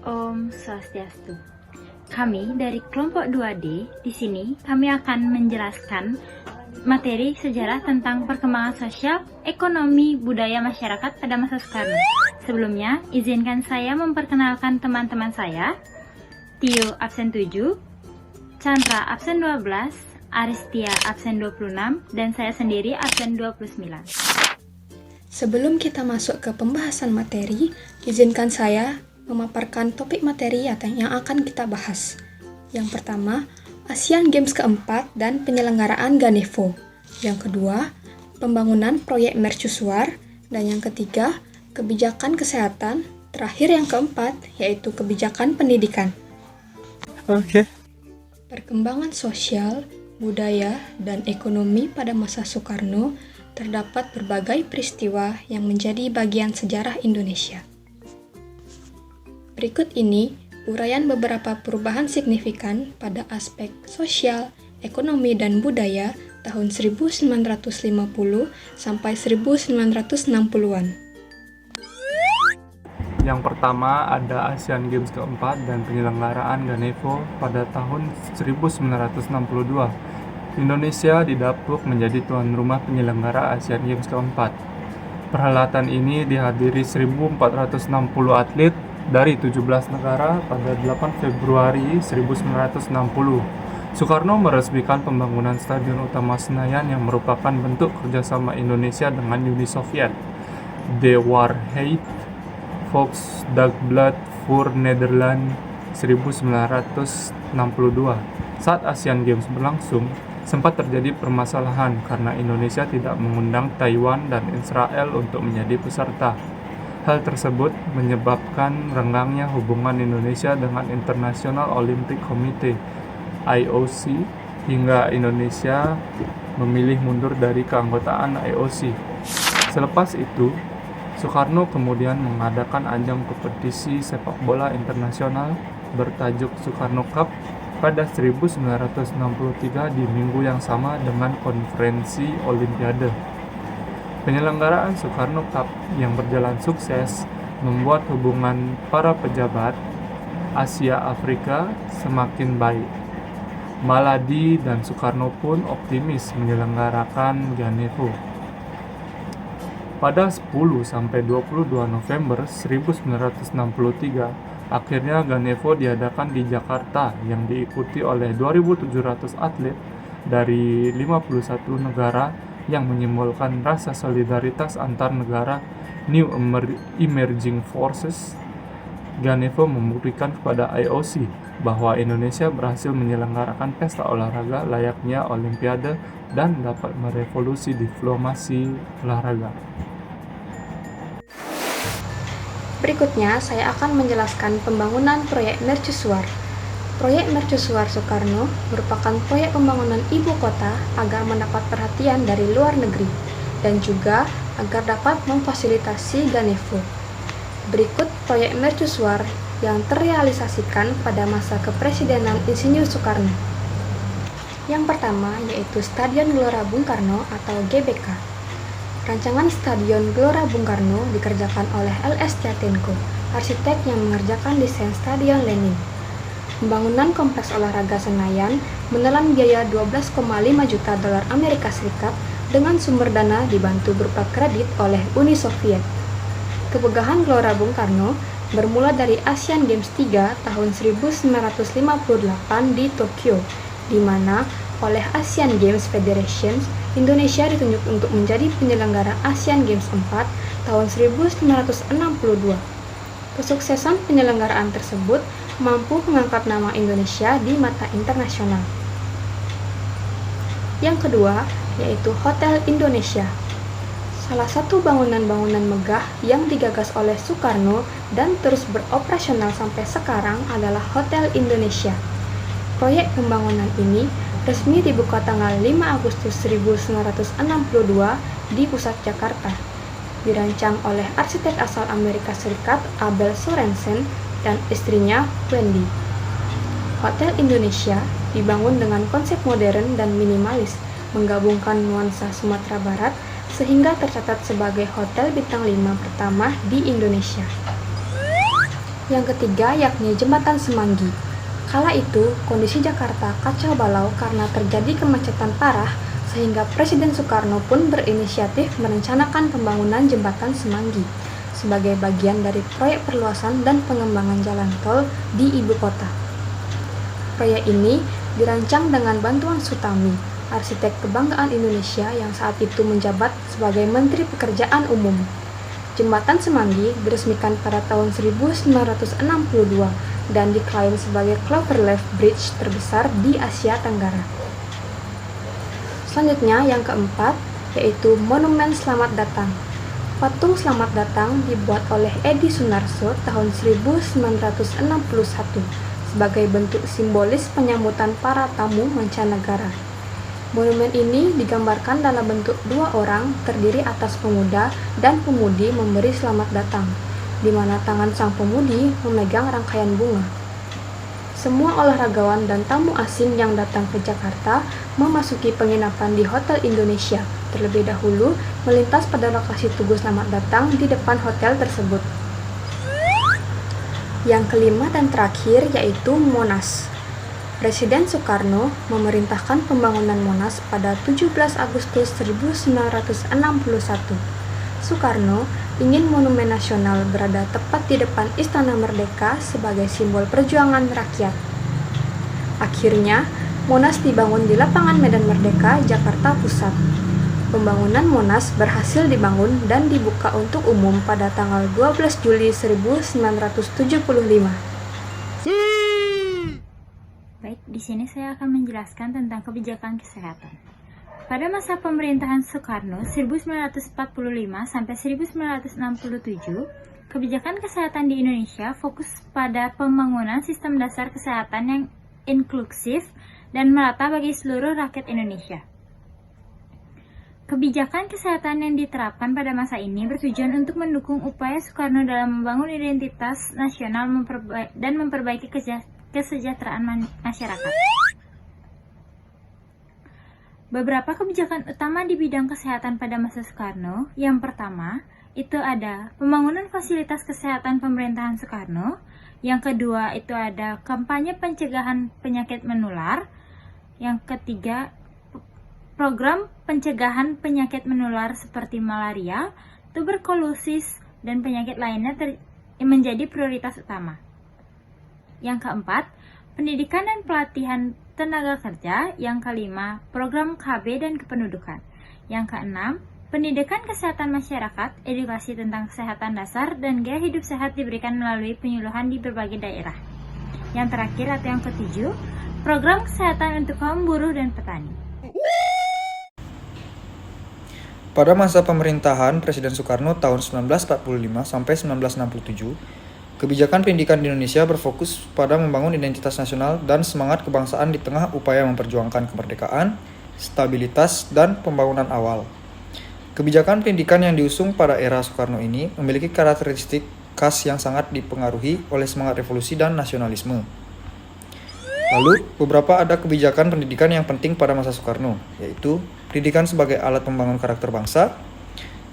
Om Swastiastu. Kami dari kelompok 2D, di sini kami akan menjelaskan materi sejarah tentang perkembangan sosial, ekonomi, budaya masyarakat pada masa Soekarno. Sebelumnya, izinkan saya memperkenalkan teman-teman saya, Tio absen 7, Chandra absen 12, Aristia absen 26, dan saya sendiri absen 29. Sebelum kita masuk ke pembahasan materi, izinkan saya memaparkan topik materi yang akan kita bahas. Yang pertama, Asian Games keempat dan penyelenggaraan Ganevo. Yang kedua, pembangunan proyek mercusuar. Dan yang ketiga, kebijakan kesehatan. Terakhir yang keempat, yaitu kebijakan pendidikan. Oke. Perkembangan sosial, budaya, dan ekonomi pada masa Soekarno terdapat berbagai peristiwa yang menjadi bagian sejarah Indonesia. Berikut ini uraian beberapa perubahan signifikan pada aspek sosial, ekonomi, dan budaya tahun 1950 sampai 1960-an. Yang pertama ada Asian Games keempat dan penyelenggaraan Ganevo pada tahun 1962. Indonesia didapuk menjadi tuan rumah penyelenggara Asian Games keempat. Perhelatan ini dihadiri 1.460 atlet dari 17 negara pada 8 Februari 1960. Soekarno meresmikan pembangunan Stadion Utama Senayan yang merupakan bentuk kerjasama Indonesia dengan Uni Soviet. De Waarheid Volksdagblad voor Nederland 1962. Saat Asian Games berlangsung, sempat terjadi permasalahan karena Indonesia tidak mengundang Taiwan dan Israel untuk menjadi peserta. Hal tersebut menyebabkan renggangnya hubungan Indonesia dengan International Olympic Committee (IOC) hingga Indonesia memilih mundur dari keanggotaan IOC. Selepas itu, Soekarno kemudian mengadakan ajang kompetisi sepak bola internasional bertajuk Soekarno Cup pada 1963 di minggu yang sama dengan konferensi Olimpiade. Penyelenggaraan Soekarno Cup yang berjalan sukses membuat hubungan para pejabat Asia-Afrika semakin baik. Maladi dan Soekarno pun optimis menyelenggarakan Ganevo. Pada 10-22 November 1963, akhirnya Ganevo diadakan di Jakarta yang diikuti oleh 2.700 atlet dari 51 negara yang menyimbolkan rasa solidaritas antar negara New Emerging Forces. Ganevo membuktikan kepada IOC bahwa Indonesia berhasil menyelenggarakan pesta olahraga layaknya Olimpiade dan dapat merevolusi diplomasi olahraga. Berikutnya, saya akan menjelaskan pembangunan proyek mercusuar. Proyek mercusuar Soekarno merupakan proyek pembangunan ibu kota agar mendapat perhatian dari luar negeri dan juga agar dapat memfasilitasi Ganevo. Berikut proyek mercusuar yang terrealisasikan pada masa kepresidenan Insinyur Soekarno. Yang pertama yaitu Stadion Gelora Bung Karno atau GBK. Rancangan Stadion Gelora Bung Karno dikerjakan oleh LS Jatinko, arsitek yang mengerjakan desain Stadion Lenin. Pembangunan kompleks olahraga Senayan menelan biaya 12,5 juta dolar Amerika Serikat dengan sumber dana dibantu berupa kredit oleh Uni Soviet. Kemegahan Gelora Bung Karno bermula dari Asian Games 3 tahun 1958 di Tokyo, di mana oleh Asian Games Federation, Indonesia ditunjuk untuk menjadi penyelenggara Asian Games 4 tahun 1962. Kesuksesan penyelenggaraan tersebut mampu mengangkat nama Indonesia di mata internasional. Yang kedua, yaitu Hotel Indonesia. Salah satu bangunan-bangunan megah yang digagas oleh Soekarno dan terus beroperasional sampai sekarang adalah Hotel Indonesia. Proyek pembangunan ini resmi dibuka tanggal 5 Agustus 1962 di pusat Jakarta. Dirancang oleh arsitek asal Amerika Serikat Abel Sorensen dan istrinya Wendy. Hotel Indonesia dibangun dengan konsep modern dan minimalis, menggabungkan nuansa Sumatera Barat sehingga tercatat sebagai hotel bintang 5 pertama di Indonesia. Yang ketiga yakni Jembatan Semanggi. Kala itu, kondisi Jakarta kacau balau karena terjadi kemacetan parah, sehingga Presiden Soekarno pun berinisiatif merencanakan pembangunan Jembatan Semanggi sebagai bagian dari proyek perluasan dan pengembangan jalan tol di ibu kota. Proyek ini dirancang dengan bantuan Sutami, arsitek kebanggaan Indonesia yang saat itu menjabat sebagai Menteri Pekerjaan Umum. Jembatan Semanggi diresmikan pada tahun 1962 dan diklaim sebagai Cloverleaf Bridge terbesar di Asia Tenggara. Selanjutnya yang keempat, yaitu Monumen Selamat Datang. Patung Selamat Datang dibuat oleh Edi Sunarso tahun 1961 sebagai bentuk simbolis penyambutan para tamu mancanegara. Monumen ini digambarkan dalam bentuk dua orang terdiri atas pemuda dan pemudi memberi selamat datang, di mana tangan sang pemudi memegang rangkaian bunga. Semua olahragawan dan tamu asing yang datang ke Jakarta memasuki penginapan di Hotel Indonesia, terlebih dahulu melintas pada lokasi tugu selamat datang di depan hotel tersebut. Yang kelima dan terakhir yaitu Monas. Presiden Soekarno memerintahkan pembangunan Monas pada 17 Agustus 1961. Soekarno ingin monumen nasional berada tepat di depan Istana Merdeka sebagai simbol perjuangan rakyat. Akhirnya, Monas dibangun di lapangan Medan Merdeka, Jakarta Pusat. Pembangunan Monas berhasil dibangun dan dibuka untuk umum pada tanggal 12 Juli 1975. Baik, di sini saya akan menjelaskan tentang kebijakan kesehatan. Pada masa pemerintahan Soekarno 1945 sampai 1967, kebijakan kesehatan di Indonesia fokus pada pembangunan sistem dasar kesehatan yang inklusif dan merata bagi seluruh rakyat Indonesia. Kebijakan kesehatan yang diterapkan pada masa ini bertujuan untuk mendukung upaya Soekarno dalam membangun identitas nasional dan memperbaiki kesejahteraan masyarakat. Beberapa kebijakan utama di bidang kesehatan pada masa Soekarno, yang pertama, itu ada pembangunan fasilitas kesehatan pemerintahan Soekarno, yang kedua itu ada kampanye pencegahan penyakit menular, yang ketiga, program pencegahan penyakit menular seperti malaria, tuberkulosis, dan penyakit lainnya menjadi prioritas utama. Yang keempat, pendidikan dan pelatihan tenaga kerja. Yang kelima, program KB dan kependudukan. Yang keenam, pendidikan kesehatan masyarakat, edukasi tentang kesehatan dasar, dan gaya hidup sehat diberikan melalui penyuluhan di berbagai daerah. Yang terakhir atau yang ketujuh, program kesehatan untuk kaum buruh dan petani. Pada masa pemerintahan Presiden Soekarno tahun 1945 sampai 1967, kebijakan pendidikan di Indonesia berfokus pada membangun identitas nasional dan semangat kebangsaan di tengah upaya memperjuangkan kemerdekaan, stabilitas, dan pembangunan awal. Kebijakan pendidikan yang diusung pada era Soekarno ini memiliki karakteristik khas yang sangat dipengaruhi oleh semangat revolusi dan nasionalisme. Lalu, beberapa ada kebijakan pendidikan yang penting pada masa Soekarno, yaitu pendidikan sebagai alat pembangun karakter bangsa,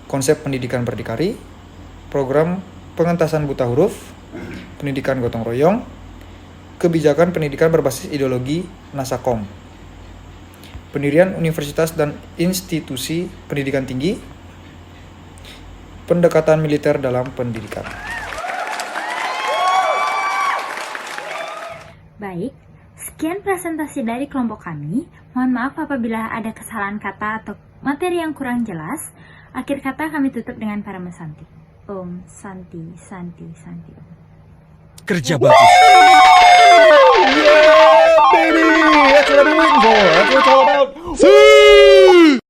konsep pendidikan berdikari, program pengentasan buta huruf, pendidikan gotong royong, kebijakan pendidikan berbasis ideologi Nasakom, pendirian universitas dan institusi pendidikan tinggi, pendekatan militer dalam pendidikan. Baik, sekian presentasi dari kelompok kami. Mohon maaf apabila ada kesalahan kata atau materi yang kurang jelas. Akhir kata kami tutup dengan Parama Santi. Om Santi Santi Santi Om. Kerja bagus.